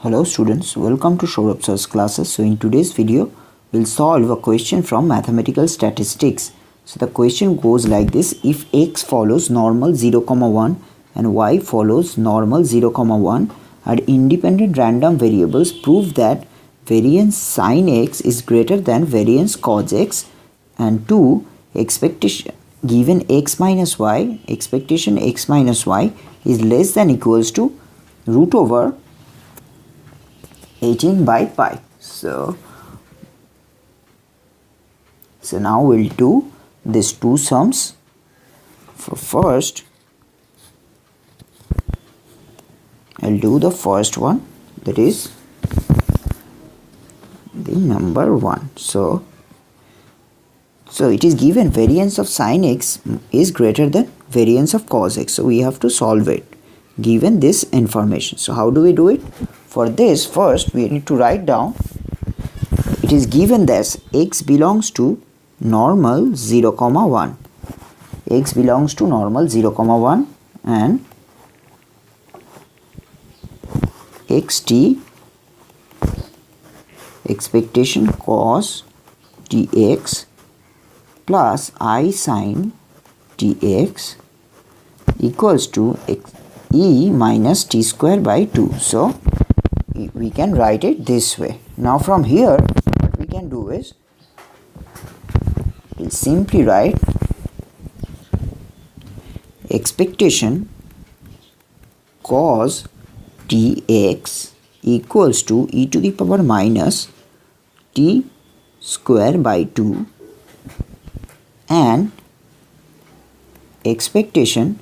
Hello students, welcome to Saurabh Sir's classes. So in today's video, we'll solve a question from mathematical statistics. So the question goes like this: if x follows normal 0, 1 and y follows normal 0, 1 are independent random variables, prove that variance sin x is greater than variance cos x, and 2. Expectation given x minus y, expectation x minus y is less than equals to root over 18 by pi. So now we'll do these two sums. For first, I'll do the first one, that is the number 1. So it is given variance of sin x is greater than variance of cos x. So we have to solve it given this information. So how do we do it? For this, first we need to write down, it is given that x belongs to normal 0, 1. X belongs to normal 0, 1 and xt expectation cos tx plus I sin tx equals to e minus t square by 2. So we can write it this way. Now from here, what we can do is, we'll simply write expectation cos tx equals to e to the power minus t square by 2 and expectation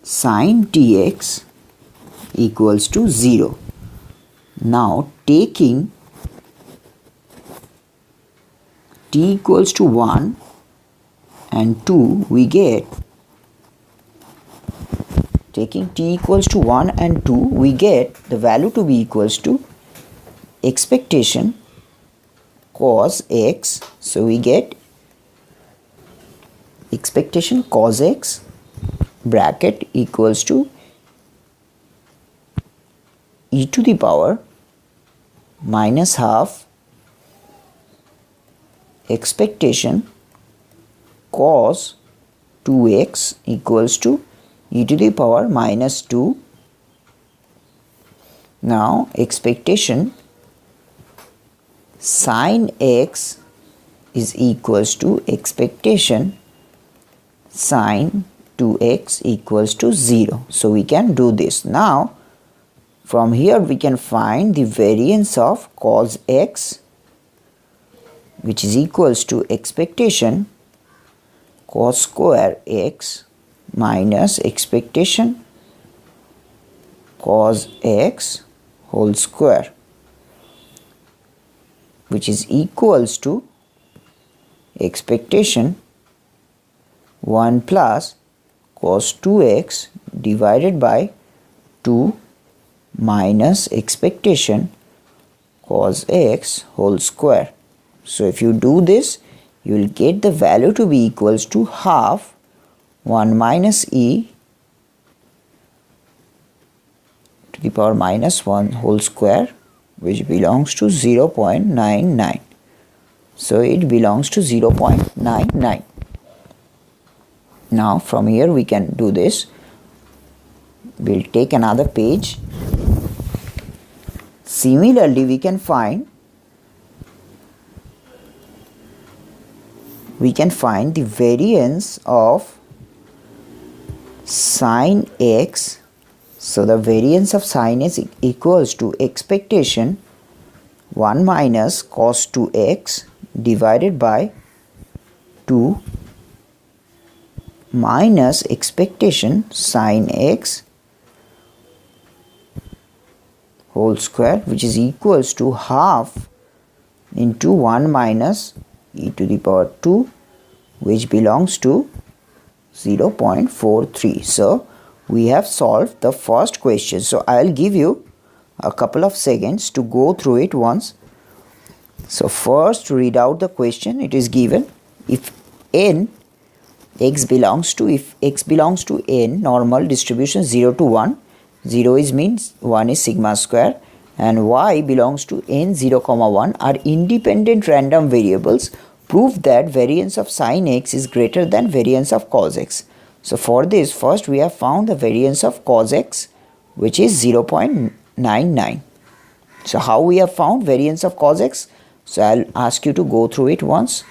sin tx equals to 0. Now taking t equals to 1 and 2, we get, taking t equals to 1 and 2, we get the value to be equals to expectation cos x. So we get expectation cos x bracket equals to e to the power minus half expectation cos 2x equals to e to the power minus 2. Now expectation sin x is equals to expectation sin 2x equals to 0. So we can do this. Now from here we can find the variance of cos x, which is equals to expectation cos square x minus expectation cos x whole square, which is equals to expectation 1 plus cos 2x divided by 2 minus expectation cos x whole square. So if you do this, you will get the value to be equals to half 1 minus e to the power minus 1 whole square, which belongs to 0.99. So it belongs to 0.99. Now from here we can do this. We'll take another page. Similarly, we can find the variance of sin x. So the variance of sin x equals to expectation 1 minus cos 2x divided by 2 minus expectation sin x whole square, which is equals to half into 1 minus e to the power 2, which belongs to 0.43. So we have solved the first question. So I'll give you a couple of seconds to go through it once. So first read out the question. It is given, if x belongs to n normal distribution 0 to 1, 0 is means 1 is sigma square and y belongs to n 0, 1 are independent random variables, prove that variance of sin x is greater than variance of cos x. So for this, first we have found the variance of cos x, which is 0.99. So how we have found variance of cos x? So I'll ask you to go through it once.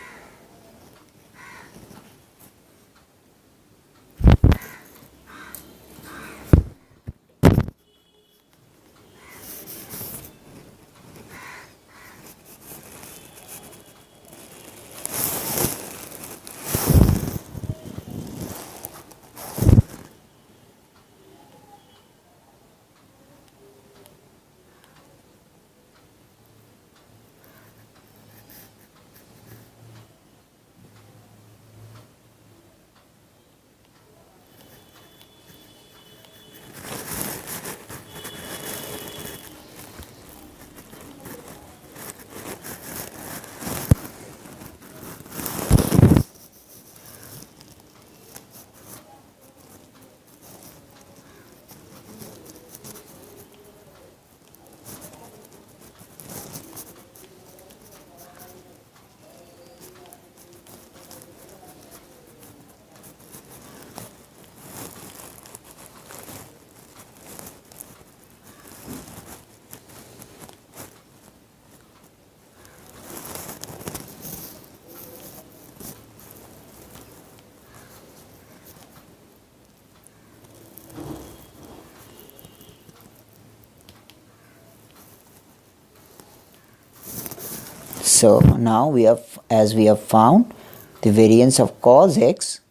So now we have found the variance of cos x.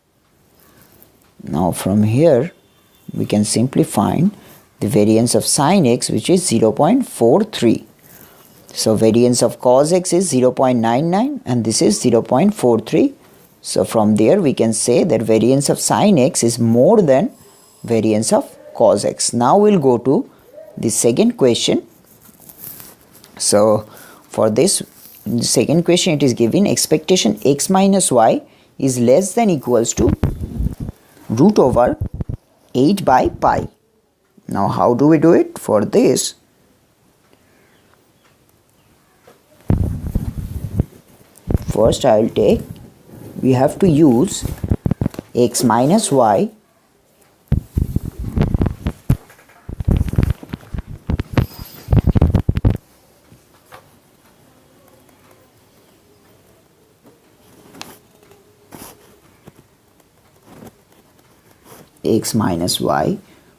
Now from here we can simply find the variance of sin x, which is 0.43. So variance of cos x is 0.99 and this is 0.43. So from there we can say that variance of sin x is more than variance of cos x. Now we'll go to the second question. So for this second question, it is given expectation x minus y is less than equals to root over 8 by pi. Now how do we do it? For this, first I will take, we have to use x minus y x minus y,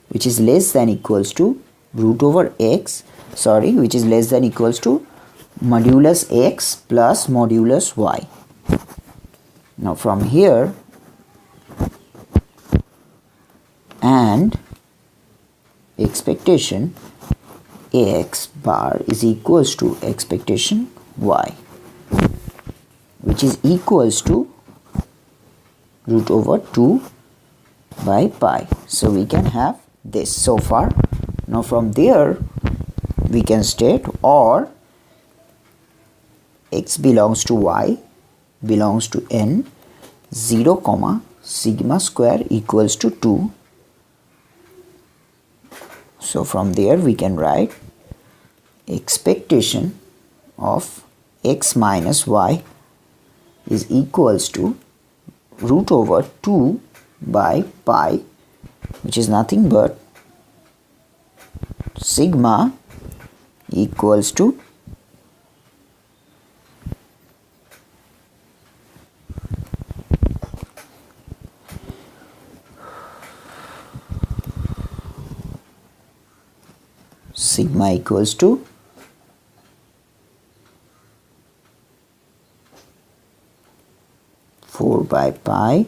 which is less than equals to root over x, which is less than equals to modulus x plus modulus y. Now from here, and expectation x bar is equals to expectation y, which is equals to root over 2 by pi. So we can have this so far. Now from there we can state, or x belongs to y belongs to n 0 comma sigma square equals to 2. So from there we can write expectation of x minus y is equals to root over 2 by pi, which is nothing but sigma equals to sigma equals to 4 by pi,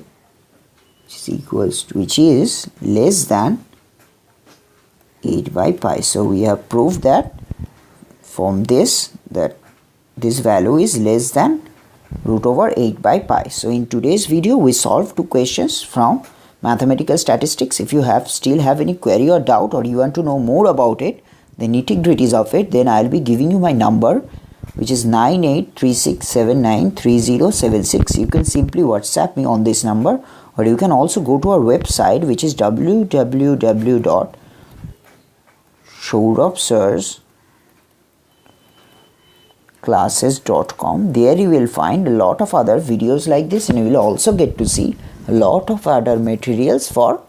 which is less than 8 by pi. So we have proved that from this, that this value is less than root over 8 by pi. So in today's video we solved 2 questions from mathematical statistics. If you still have any query or doubt, or you want to know more about it, the nitty-gritties of it, then I'll be giving you my number, which is 9836793076. You can simply WhatsApp me on this number, or you can also go to our website, which is www.showropsirs.com. aspirantclasses.com. There you will find a lot of other videos like this, and you will also get to see a lot of other materials for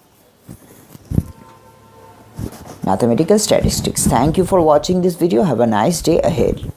mathematical statistics. Thank you for watching this video. Have a nice day ahead.